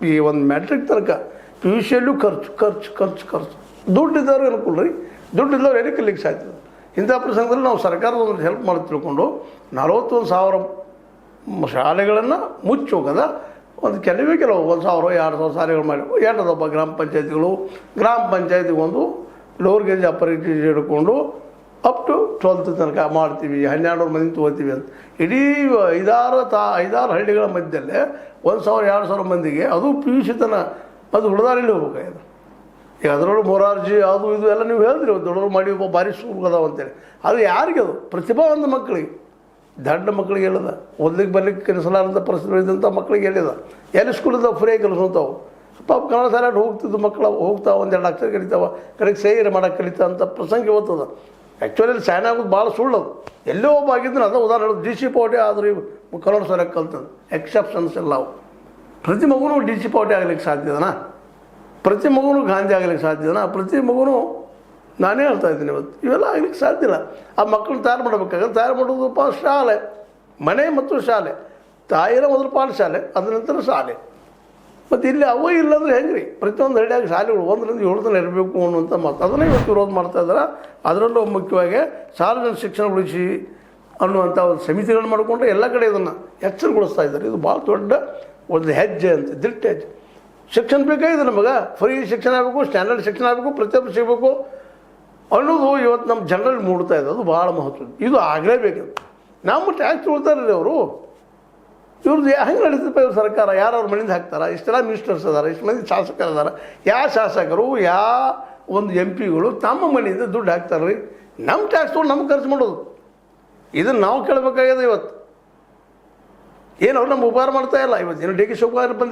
ಈ ಒಂದು ಮ್ಯಾಟ್ರಿಕ್ ತನಕ ಪಿ ಯು ಸಿಯಲ್ಲೂ ಖರ್ಚು ಖರ್ಚು ಖರ್ಚು ಖರ್ಚು ದುಡ್ಡಿದ್ದವ್ರಿಗೆ ಅನುಕೂಲ ರೀ, ದುಡ್ಡಿದ್ದವ್ರು ಎಲ್ಲಿ ಕಲಿಕ್ಕೆ ಸಾಯ್ತದೆ. ಇಂಥ ಪ್ರಸಂಗದಲ್ಲಿ ನಾವು ಸರ್ಕಾರದ ಒಂದು ಹೆಲ್ಪ್ ಮಾಡಿ ತಿಳ್ಕೊಂಡು 41,000 ಶಾಲೆಗಳನ್ನು ಮುಚ್ಚಿ ಹೋಗೋದ ಒಂದು ಕೆಲವೇ 1,000-2,000 ಶಾಲೆಗಳು ಮಾಡಿ ಎರಡದೊಬ್ಬ ಗ್ರಾಮ ಪಂಚಾಯತಿಗೆ ಒಂದು ಲೋವರ್ ಗೇಜ್ ಅಪ್ಪರ್ ಗೇಜ್ ಹಿಡ್ಕೊಂಡು ಅಪ್ ಟು 12th ತನಕ ಮಾಡ್ತೀವಿ, 1200 ಮಂದಿ ತೊಗೋತೀವಿ ಅಂತ. ಇಡೀ 5-6 ಹಳ್ಳಿಗಳ ಮಧ್ಯದಲ್ಲೇ 1,000-2,000 ಮಂದಿಗೆ ಅದು ಪಿ ಯು ಸಿ ತನ ಅದು ಹುಡುದಾರಲ್ಲಿ ಹೋಗ್ಬೇಕಾಗಿದೆ. ಈಗ ಅದರೊಳಗೆ ಮೊರಾರ್ಜಿ ಅದು ಇದು ಎಲ್ಲ ನೀವು ಹೇಳಿದ್ರಿ, ದೊಡ್ಡವರು ಮಾಡಿ ಒಬ್ಬ ಭಾರಿ ಸ್ಕೂಲ್ ಅದಾವ ಅಂತೇಳಿ. ಅದು ಯಾರಿಗೆ ಅದು ಪ್ರತಿಭಾವಂತ ಮಕ್ಕಳಿಗೆ, ದಡ್ಡ ಮಕ್ಕಳಿಗೆ ಹೇಳಿದ, ಓದ್ಲಿಕ್ಕೆ ಬರ್ಲಿಕ್ಕೆ ಕಲಿಸಲಾರಂಥ ಪರಿಸ್ಥಿತಿ ಇದ್ದಂಥ ಮಕ್ಕಳಿಗೆ ಹೇಳಿದ. ಎಲ್ಲಿ ಸ್ಕೂಲಿಂದ ಫ್ರೀಯಾಗಿ ಕಲಿಸುವಂಥವು ಪಾಪ ಕನ್ನಡ ಶಾಲೆಗೆ ಹೋಗ್ತಿದ್ದು ಮಕ್ಕಳು ಹೋಗ್ತಾವೆ, 1-2 ಅಕ್ಷರ ಕಲಿತಾವೆ, ಕಡೆಗೆ ಸೇರಿ ಮಾಡೋಕ್ಕೆ ಕಲಿತಾ ಅಂತ ಪ್ರಸಂಗ ಇವತ್ತದ. ಆ್ಯಕ್ಚುಲಿ ಸ್ಯಾನ್ ಆಗೋದು ಭಾಳ ಸುಳ್ಳದು. ಎಲ್ಲೋ ಒಬ್ಬ ಆಗಿದ್ರೆ ಅದು ಉದಾಹರಣೆ ಡಿ ಸಿ ಪಾವಟಿ ಆದರೂ ಕನ್ನಡ ಶಾಲೆಗೆ ಕಲ್ತದ್ದು ಎಕ್ಸೆಪ್ಷನ್ಸ್ ಎಲ್ಲ ಅವು. ಪ್ರತಿ ಮಗುನೂ ಡಿ ಸಿ ಪಾವಟಿ ಆಗಲಿಕ್ಕೆ ಸಾಧ್ಯದನಾ? ಪ್ರತಿ ಮಗುನೂ ಗಾಂಧಿ ಆಗಲಿಕ್ಕೆ ಸಾಧ್ಯದನಾ? ಪ್ರತಿ ಮಗುನೂ ನಾನೇ ಹೇಳ್ತಾ ಇದ್ದೀನಿ ಇವತ್ತು ಇವೆಲ್ಲ ಆಗಲಿಕ್ಕೆ ಸಾಧ್ಯ ಇಲ್ಲ. ಆ ಮಕ್ಕಳನ್ನ ತಯಾರು ಮಾಡಬೇಕಾದ್ರೆ ತಯಾರು ಮಾಡೋದಪ್ಪ ಶಾಲೆ, ಮನೆ ಮತ್ತು ಶಾಲೆ. ತಾಯಿನ ಮೊದಲು ಪಾಠಶಾಲೆ, ಅದ ನಂತರ ಶಾಲೆ. ಮತ್ತು ಇಲ್ಲಿ ಅವ ಇಲ್ಲಂದ್ರೆ ಹೆಂಗೆ ರೀ? ಪ್ರತಿಯೊಂದು ಹಳ್ಳಿಯಾಗಿ ಶಾಲೆಗಳು 1ರಿಂದ 7 ತನಕ ಇರಬೇಕು ಅನ್ನುವಂಥ ಮಾತು, ಅದನ್ನೇ ಇವತ್ತು ವಿರೋಧ ಮಾಡ್ತಾ ಇದ್ದಾರೆ. ಅದರಲ್ಲೂ ಮುಖ್ಯವಾಗಿ ಸಾರ್ವಜನಿಕ ಶಿಕ್ಷಣ ಉಳಿಸಿ ಅನ್ನುವಂಥ ಒಂದು ಸಮಿತಿಗಳನ್ನು ಮಾಡಿಕೊಂಡ್ರೆ ಎಲ್ಲ ಕಡೆ ಇದನ್ನು ಎಚ್ಚರಗೊಳಿಸ್ತಾ ಇದ್ದಾರೆ. ಇದು ಭಾಳ ದೊಡ್ಡ ಒಂದು ಹೆಜ್ಜೆ ಅಂತ, ದಿಟ್ಟ ಹೆಜ್ಜೆ. ಶಿಕ್ಷಣ ಬೇಕಾಗಿದೆ ನಮಗೆ, ಫ್ರೀ ಶಿಕ್ಷಣ ಆಗಬೇಕು, ಸ್ಟ್ಯಾಂಡರ್ಡ್ ಶಿಕ್ಷಣ ಆಗಬೇಕು, ಪ್ರತಿಯೊಬ್ಬರು ಸಿಗಬೇಕು ಅನ್ನೋದು ಇವತ್ತು ನಮ್ಮ ಜನರಲ್ಲಿ ಮೂಡ್ತಾ ಇದೆ. ಅದು ಭಾಳ ಮಹತ್ವ, ಇದು ಆಗಲೇಬೇಕು. ನಮ್ಮ ಟ್ಯಾಕ್ಸ್ ತೊಗೊಳ್ತಾರೆ ಅವರು, ಇವ್ರದ್ದು ಹೆಂಗೆ ನಡೀತಪ್ಪ ಇವ್ರ ಸರ್ಕಾರ? ಯಾರವ್ರ ಮನೆಯಿಂದ ಹಾಕ್ತಾರೆ? ಇಷ್ಟೆಲ್ಲ ಮಿನಿಸ್ಟರ್ಸ್ ಅದಾರೆ, ಇಷ್ಟು ಮಂದಿ ಶಾಸಕರು ಅದಾರೆ. ಯಾವ ಶಾಸಕರು ಒಂದು MP ಗಳು ತಮ್ಮ ಮನೆಯಿಂದ ದುಡ್ಡು ಹಾಕ್ತಾರೆ ರೀ? ನಮ್ಮ ಟ್ಯಾಕ್ಸ್ ತೊಗೊಂಡು ನಮ್ಗೆ ಖರ್ಚು ಮಾಡೋದು, ಇದನ್ನು ನಾವು ಕೇಳಬೇಕಾಗಿದೆ. ಇವತ್ತು ಏನು ಅವ್ರು ನಮ್ಗೆ ಉಪಕಾರ ಮಾಡ್ತಾ ಇಲ್ಲ. ಇವತ್ತು ಏನು ಡಿ ಕೆ ಶಿವಕುಮಾರ್ ಬಂದಿರ್ಬೋದು,